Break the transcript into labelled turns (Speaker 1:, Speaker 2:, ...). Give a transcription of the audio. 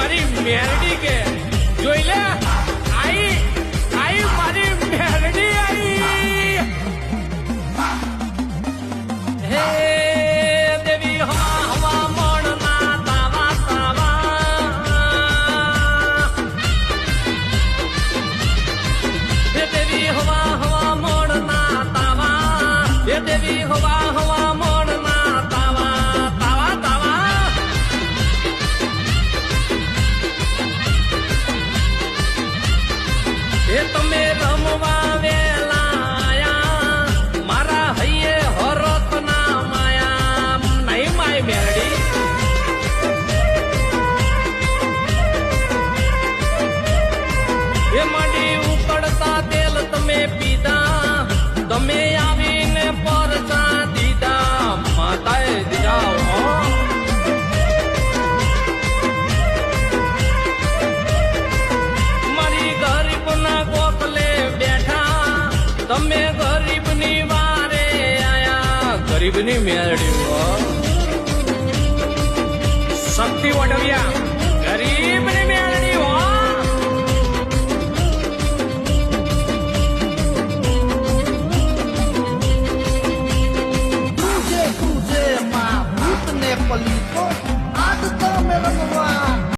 Speaker 1: મારી મેરડી કે જોઈ લે આઈ આઈ મારી મેરડી આઈ હે દેવી હવા હવા મોણના તાવા તાવા હે દેવી હવા હવા મોણના તાવા હે દેવી હવા હવા મોણના તાવા તાવા તાવા એ તમે રમવા વેલા આયા મારા હૈયે હરત ના માયા નહીં માય મેરડી એ માંડી ઉકળતા તેલ તમે પીધા તમે આવીને પરચા દીધા માતાએ દીધા તમે ગરીબની વારે આયા ગરીબની મેરડી શક્તિ વડવિયા